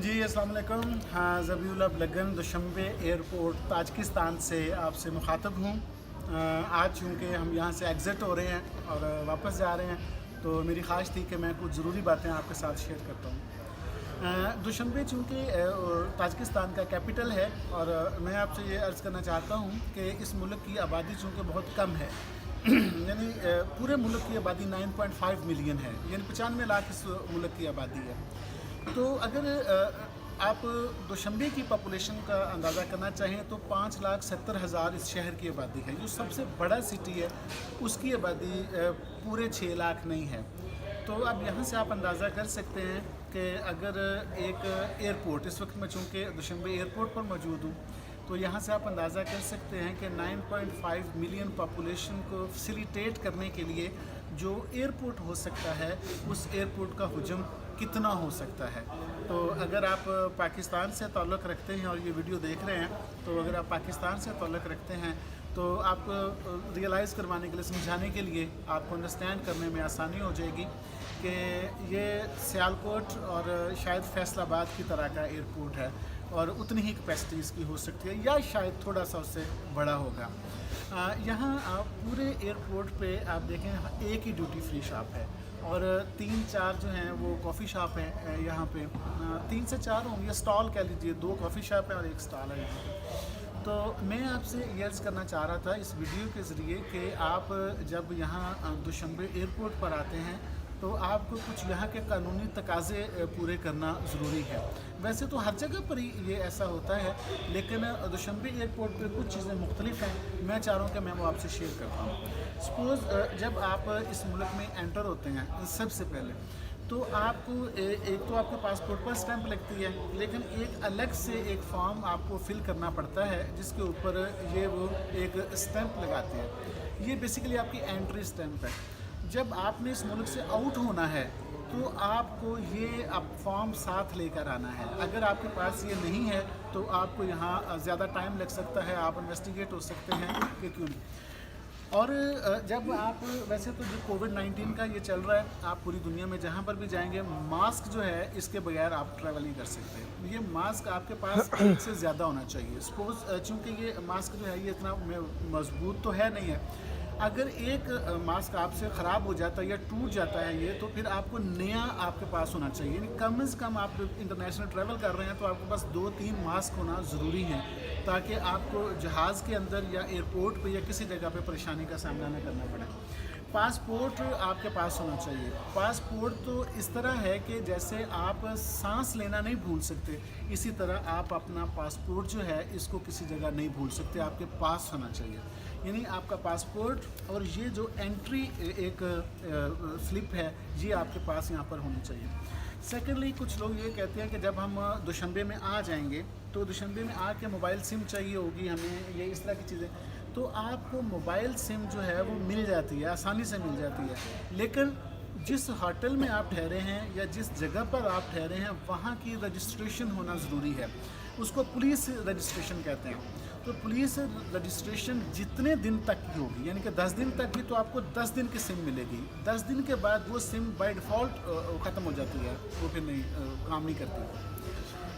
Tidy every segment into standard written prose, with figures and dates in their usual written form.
जी अस्सलाम वालेकुम। हाँ, ज़बीउल्लाह ब्लगन दुशंबे एयरपोर्ट ताजिकिस्तान से आपसे मुखातब हूँ। आज चूँकि हम यहाँ से एग्ज़िट हो रहे हैं और वापस जा रहे हैं, तो मेरी ख्वाहिश थी कि मैं कुछ ज़रूरी बातें आपके साथ शेयर करता हूँ। दुशंबे चूँकि ताजिकिस्तान का कैपिटल है और मैं आपसे ये अर्ज़ करना चाहता हूँ कि इस मुल्क की आबादी चूँकि बहुत कम है यानी पूरे मुल्क की आबादी 9.5 मिलियन है, यानी 95 लाख इस मुल्क की आबादी है। तो अगर आप दुशंबे की पॉपुलेशन का अंदाज़ा करना चाहें तो 5,70,000 इस शहर की आबादी है। जो सबसे बड़ा सिटी है उसकी आबादी पूरे 6 लाख नहीं है। तो अब यहाँ से आप अंदाज़ा कर सकते हैं कि अगर एक एयरपोर्ट, इस वक्त मैं चूँकि दुशंबे एयरपोर्ट पर मौजूद हूँ, तो यहाँ से आप अंदाज़ा कर सकते हैं कि 9.5 मिलियन पॉपुलेशन को फैसिलिटेट करने के लिए जो एयरपोर्ट हो सकता है, उस एयरपोर्ट का हुजम कितना हो सकता है। तो अगर आप पाकिस्तान से ताल्लुक़ रखते हैं और ये वीडियो देख रहे हैं, तो अगर आप पाकिस्तान से ताल्लुक़ रखते हैं तो आप रियलाइज़ करवाने के लिए, समझाने के लिए आपको अंडरस्टैंड करने में आसानी हो जाएगी कि ये सियालकोट और शायद फैसलाबाद की तरह का एयरपोर्ट है और उतनी ही कैपेसिटी इसकी हो सकती है या शायद थोड़ा सा उससे बड़ा होगा। यहाँ आप पूरे एयरपोर्ट पे आप देखें एक ही ड्यूटी फ्री शॉप है और 3-4 जो हैं वो कॉफ़ी शॉप हैं यहाँ पे। 3 से 4 होंगे स्टॉल, कह लीजिए 2 कॉफ़ी शॉप हैं और 1 स्टॉल है यहाँ पे। तो मैं आपसे ये अर्ज़ करना चाह रहा था इस वीडियो के ज़रिए कि आप जब यहाँ दुशंबे एयरपोर्ट पर आते हैं तो आपको कुछ यहाँ के कानूनी तकाज़े पूरे करना ज़रूरी है। वैसे तो हर जगह पर ही ये ऐसा होता है, लेकिन दुशंबे एयरपोर्ट पे कुछ चीज़ें मुख्तलिफ हैं। मैं चाह रहा हूँ कि मैं वो आपसे शेयर करता हूँ। सपोज़ जब आप इस मुल्क में एंटर होते हैं सबसे पहले तो आपको एक तो आपके पासपोर्ट पर स्टैंप लगती है, लेकिन एक अलग से एक फॉर्म आपको फिल करना पड़ता है जिसके ऊपर ये वो एक स्टैंप लगाते हैं। ये बेसिकली आपकी एंट्री स्टैंप है। जब आपने इस मुल्क से आउट होना है तो आपको ये अब फॉर्म साथ लेकर आना है। अगर आपके पास ये नहीं है तो आपको यहाँ ज़्यादा टाइम लग सकता है, आप इन्वेस्टिगेट हो सकते हैं कि क्यों नहीं। और जब आप वैसे तो जो कोविड-19 का ये चल रहा है, आप पूरी दुनिया में जहाँ पर भी जाएंगे मास्क जो है इसके बगैर आप ट्रैवल नहीं कर सकते। ये मास्क आपके पास एक से ज़्यादा होना चाहिए। सपोज़ चूँकि ये मास्क जो है ये इतना मजबूत तो है नहीं है, अगर एक मास्क आपसे ख़राब हो जाता है या टूट जाता है ये, तो फिर आपको नया आपके पास होना चाहिए। यानी कम से कम आप इंटरनेशनल ट्रैवल कर रहे हैं तो आपके पास 2-3 मास्क होना ज़रूरी है, ताकि आपको जहाज़ के अंदर या एयरपोर्ट पे या किसी जगह पे परेशानी का सामना न करना पड़े। पासपोर्ट आपके पास होना चाहिए। पासपोर्ट तो इस तरह है कि जैसे आप सांस लेना नहीं भूल सकते, इसी तरह आप अपना पासपोर्ट जो है इसको किसी जगह नहीं भूल सकते, आपके पास होना चाहिए। यानी आपका पासपोर्ट और ये जो एंट्री एक स्लिप है ये आपके पास यहाँ पर होनी चाहिए। सेकेंडली, कुछ लोग ये कहते हैं कि जब हम दुशंबे में आ जाएंगे तो दुशंबे में आके मोबाइल सिम चाहिए होगी हमें, ये इस तरह की चीज़ें। तो आपको मोबाइल सिम जो है वो मिल जाती है, आसानी से मिल जाती है, लेकिन जिस होटल में आप ठहरे हैं या जिस जगह पर आप ठहरे हैं वहाँ की रजिस्ट्रेशन होना ज़रूरी है। उसको पुलिस रजिस्ट्रेशन कहते हैं। तो पुलिस रजिस्ट्रेशन जितने दिन तक की होगी, यानी कि 10 दिन तक की, तो आपको 10 दिन की सिम मिलेगी। 10 दिन के बाद वो सिम बाय डिफ़ॉल्ट ख़त्म हो जाती है, वो फिर नहीं काम नहीं करती।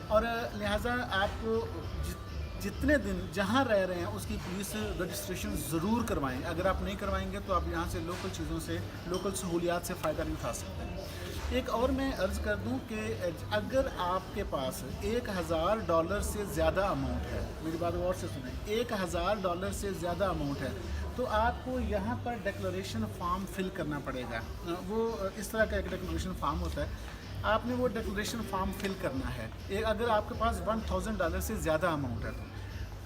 और लिहाजा आपको जितने दिन जहाँ रह रहे हैं उसकी पुलिस रजिस्ट्रेशन ज़रूर करवाएं। अगर आप नहीं करवाएंगे तो आप यहाँ से लोकल चीज़ों से, लोकल सहूलियात से फ़ायदा नहीं उठा सकते। एक और मैं अर्ज़ कर दूं कि अगर आपके पास $1,000 से ज़्यादा अमाउंट है, मेरी बात गौर से सुनें, $1,000 से ज़्यादा अमाउंट है, तो आपको यहाँ पर डिक्लेरेशन फॉर्म फिल करना पड़ेगा। वो इस तरह का एक डिक्लेरेशन फॉर्म होता है, आपने वो डिक्लेरेशन फॉर्म फिल करना है। अगर आपके पास $1,000 से ज़्यादा अमाउंट है, तो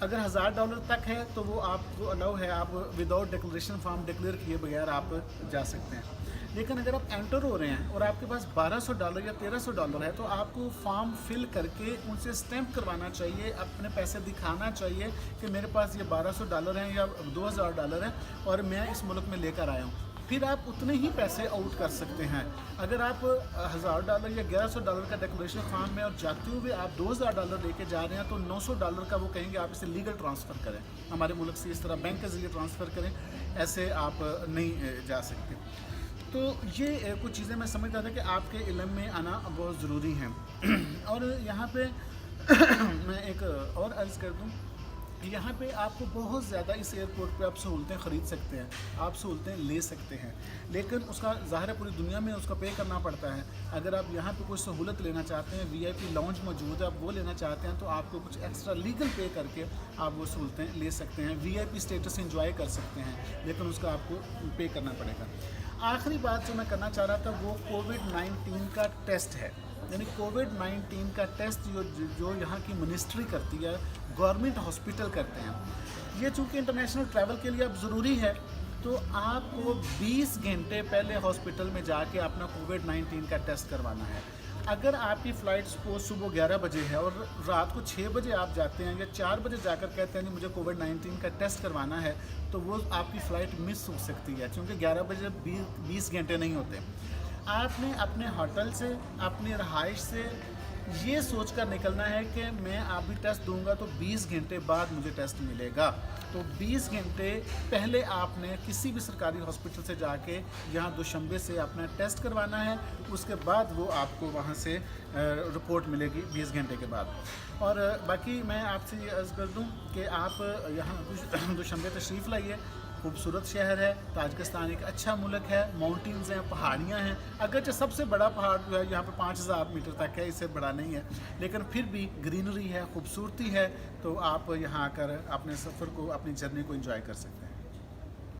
अगर $1,000 तक है तो वो आपको अलाउ है, आप विदाउट डिक्लेरेशन फॉर्म डिक्लेयर किए बगैर आप जा सकते हैं। लेकिन अगर आप एंटर हो रहे हैं और आपके पास $1,200 या $1,300 है, तो आपको फॉर्म फिल करके उनसे स्टैंप करवाना चाहिए, अपने पैसे दिखाना चाहिए कि मेरे पास ये $1,200 हैं या $2,000 हैं और मैं इस मुल्क में लेकर आया हूँ। फिर आप उतने ही पैसे आउट कर सकते हैं। अगर आप $1,000 या $1,100 का डिक्लेरेशन फॉर्म में और जाते हुए आप $2,000 लेके जा रहे हैं, तो $900 का वो कहेंगे आप इसे लीगल ट्रांसफ़र करें, हमारे मुल्क से इस तरह बैंक के ज़रिए ट्रांसफ़र करें, ऐसे आप नहीं जा सकते। تو یہ کچھ چیزیں میں سمجھتا تھا کہ آپ کے علم میں آنا بہت ضروری ہیں اور یہاں پہ میں ایک اور عرض کر دوں کہ یہاں پہ آپ کو بہت زیادہ اس ایئرپورٹ پہ آپ سہولتیں خرید سکتے ہیں، آپ سہولتیں لے سکتے ہیں، لیکن اس کا ظاہر ہے پوری دنیا میں اس کا پے کرنا پڑتا ہے۔ اگر آپ یہاں پہ کوئی سہولت لینا چاہتے ہیں، وی آئی پی لاؤنج موجود ہے، آپ وہ لینا چاہتے ہیں تو آپ کو کچھ ایکسٹرا لیگل پے کر کے آپ وہ سہولتیں لے سکتے ہیں، وی آئی پی اسٹیٹس انجوائے کر سکتے ہیں، لیکن اس کا آپ کو پے کرنا پڑے گا۔ آخری بات جو میں کرنا چاہ رہا تھا وہ کووڈ-19 کا ٹیسٹ ہے، یعنی کووڈ-19 کا ٹیسٹ جو یہاں کی منسٹری کرتی ہے، گورنمنٹ ہاسپٹل کرتے ہیں۔ یہ چونکہ انٹرنیشنل ٹریول کے لیے اب ضروری ہے تو آپ کو 20 گھنٹے پہلے ہاسپٹل میں جا کے اپنا کووڈ-19 کا ٹیسٹ کروانا ہے۔ اگر آپ کی فلائٹ سپوز صبح 11 بجے ہے اور رات کو 6 بجے آپ جاتے ہیں یا 4 بجے جا کر کہتے ہیں کہ مجھے کووڈ-19 کا ٹیسٹ کروانا ہے تو وہ آپ کی فلائٹ مس ہو سکتی ہے، کیونکہ 11 بجے 20 گھنٹے نہیں ہوتے۔ آپ نے اپنے ہوٹل سے، اپنی رہائش سے یہ سوچ کر نکلنا ہے کہ میں ابھی ٹیسٹ دوں گا تو 20 گھنٹے بعد مجھے ٹیسٹ ملے گا، تو 20 گھنٹے پہلے آپ نے کسی بھی سرکاری ہاسپٹل سے جا کے یہاں دوشنبے سے اپنا ٹیسٹ کروانا ہے، اس کے بعد وہ آپ کو وہاں سے رپورٹ ملے گی 20 گھنٹے کے بعد۔ اور باقی میں آپ سے یہ عرض کر دوں کہ آپ یہاں دوشنبے تشریف لائیے، خوبصورت شہر ہے، تاجکستان ایک اچھا ملک ہے، ماؤنٹینز ہیں، پہاڑیاں ہیں، اگرچہ سب سے بڑا پہاڑ جو ہے یہاں پہ 5000 میٹر تک ہے، اس سے بڑا نہیں ہے، لیکن پھر بھی گرینری ہے، خوبصورتی ہے، تو آپ یہاں آ کر اپنے سفر کو، اپنی جرنی کو انجوائے کر سکتے ہیں۔